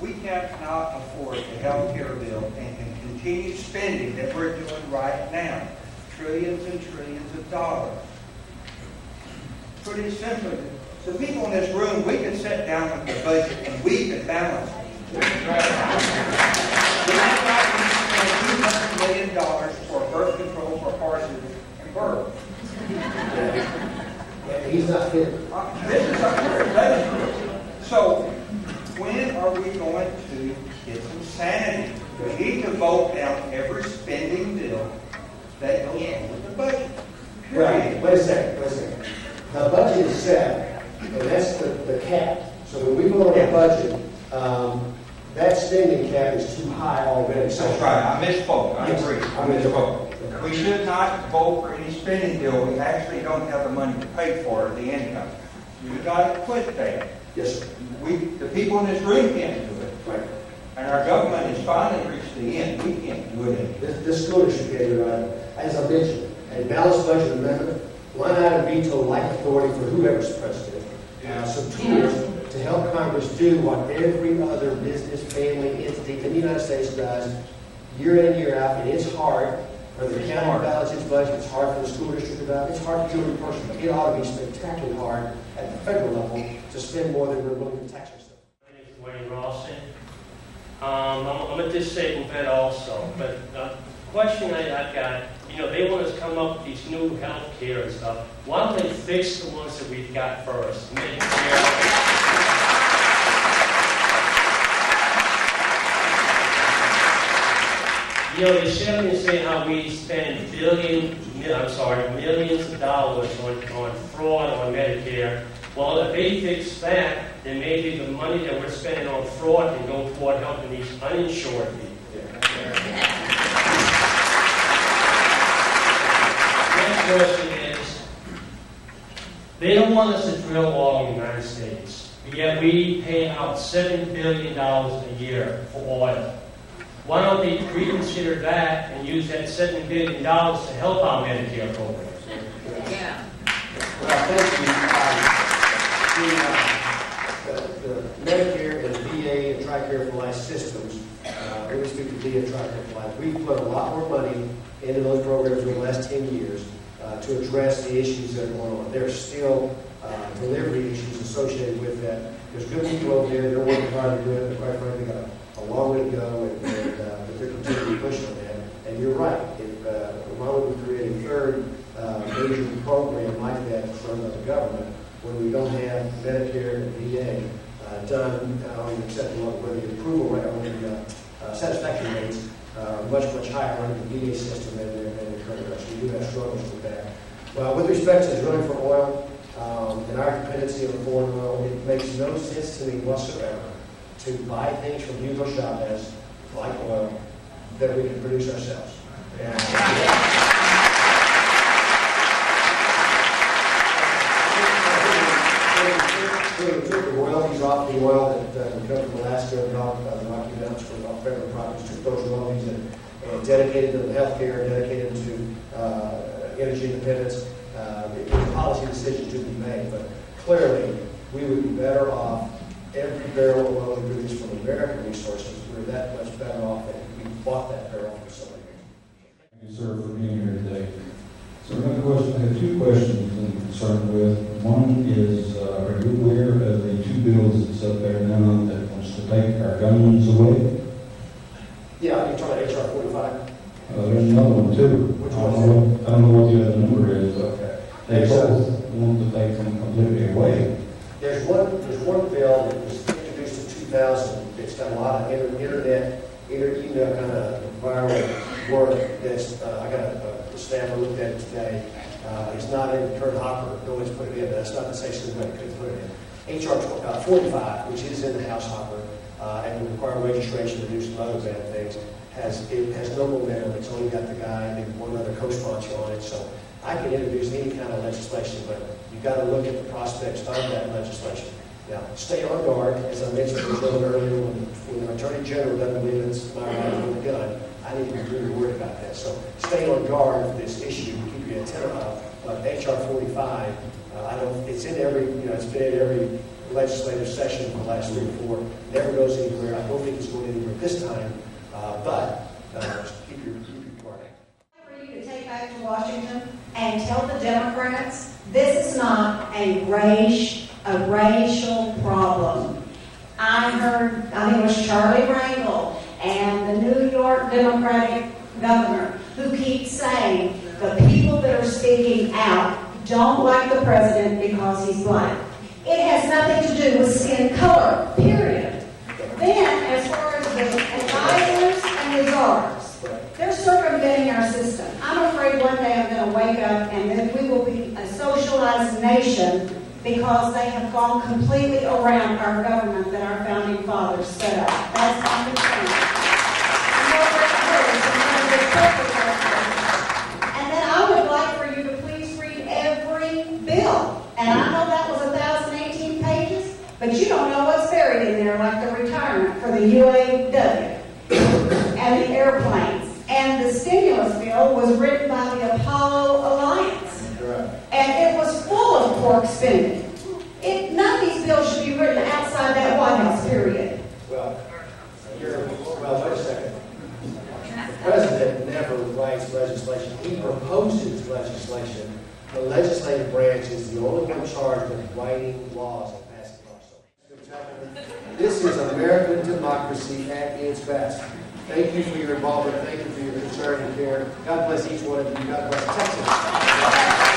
We cannot afford the health care bill and continue spending that we're doing right now. Trillions and trillions of dollars. Pretty simply, the people in this room, we can sit down with the budget and we can balance it. We have not spent $200 million for birth control for horses and birds. Yeah, he's not kidding. This is unfair. So, when are we going to get some sanity? We need to vote down every spending bill that goes on with the budget. Right. Wait a second. The budget is set, and that's the cap. So when we vote on the budget, that spending cap is too high already. So That's right. I misspoke. I Yes. agree. I misspoke. We should not vote for any spending bill we actually don't have the money to pay for at the end of it. You've got to quit that. yes, sir. The people in this room can't do it. Right. And our government has finally reached the end. We can't do it. This school district gave it right. As I mentioned, a balanced budget amendment, line item veto-like authority for whoever's president. Some tools to help Congress do what every other business, family, entity in the United States does year in and year out. And it's hard for the county to balance its budget. It's hard for the school district to balance. It's hard for every person. But it ought to be spectacularly hard at the federal level to spend more than we're willing to tax ourselves. My name is Wayne Rawson. I'm a disabled vet also, but the question I've got, they want us to come up with these new health care and stuff. Why don't they fix the ones that we've got first? Medicare. They sit up and say how we spend millions of dollars on fraud on Medicare. Well, if they fix that, then maybe the money that we're spending on fraud can go toward helping these uninsured people. Next question is, they don't want us to drill oil in the United States, yet we pay out $7 billion a year for oil. Why don't they reconsider that and use that $7 billion to help our Medicare program? Yeah. Well, thank you. The Medicare and VA and TRICARE for Life systems, let me speak to VA and TRICARE for Life. We've put a lot more money into those programs over the last 10 years to address the issues that are going on. There are still delivery issues associated with that. There's good people over there. They're working hard to do it, but quite frankly, got a long way to go, and but they're continuing to push on that. And you're right. Why would we create a third major program like that from the government when we don't have Medicare and VA done on an acceptable level, where the approval rate or the satisfaction rates are much higher under the VA system than the current rates. We do have struggles with that. Well, with respect to drilling for oil and our dependency on foreign oil, it makes no sense to me whatsoever to buy things from Hugo Chavez, like oil, that we can produce ourselves. We took the royalties off the oil that would come from Alaska and the Rocky Mountains from our federal properties, took those royalties and dedicated them to healthcare, dedicated them to energy independence. It was a policy decision to be made, but clearly we would be better off. Every barrel of oil we produce from American resources, we're that much better off if we bought that barrel from somebody else. Thank you, sir, for being here today. So I have two questions I'm concerned with. One is, are you aware of the two bills that's up there now that wants to take our guns away? Yeah, you're talking about HR 45? There's another one too. Which one? I don't know what the other number is. Okay. They both want to take them completely away. There's one bill that was introduced in 2000. It's got a lot of internet, email kind of viral work. That's I got a staff looked at it today. It's not in the current hopper. Nobody's put it in. That's not to say somebody couldn't put it in. HR 45, which is in the House hopper, and would require registration to do some other bad things, has no momentum. It's only got the guy and one other co-sponsor on it. So I can introduce any kind of legislation, but you've got to look at the prospects of that legislation. Now, stay on guard. As I mentioned earlier, when the Attorney General doesn't believe it's my right to hold a gun, I need to be really worried about that. So stay on guard for this issue. Keep your antenna up. But HR 45, it's in every, it's been in every legislative session for the last 3 or 4. Never goes anywhere. I go this time, but keep your quiet. For you to take back to Washington and tell the Democrats this is not a racial problem. I heard, I think it was Charlie Rangel and the New York Democratic governor who keeps saying the people that are speaking out don't like the president because he's black. It has nothing to do with skin color, period. Then, as far as the advisors and the czars, they're circumventing our system. I'm afraid one day I'm going to wake up and then we will be a socialized nation because they have gone completely around our government that our founding fathers set up. That's my concern. And then I would like for you to please read every bill. And I know that was 1,018 pages, but you don't know what's buried in there, like the retirement for the UAW and the airplanes. And the stimulus bill was written by the Apollo Alliance. And it was full of pork spending. None of these bills should be written outside that White House, period. Well, wait a second. The president never writes legislation. He proposes legislation. The legislative branch is the only one charged with writing laws and passing laws. This is American democracy at its best. Thank you for your involvement. Thank you for your concern and care. God bless each one of you. God bless Texas.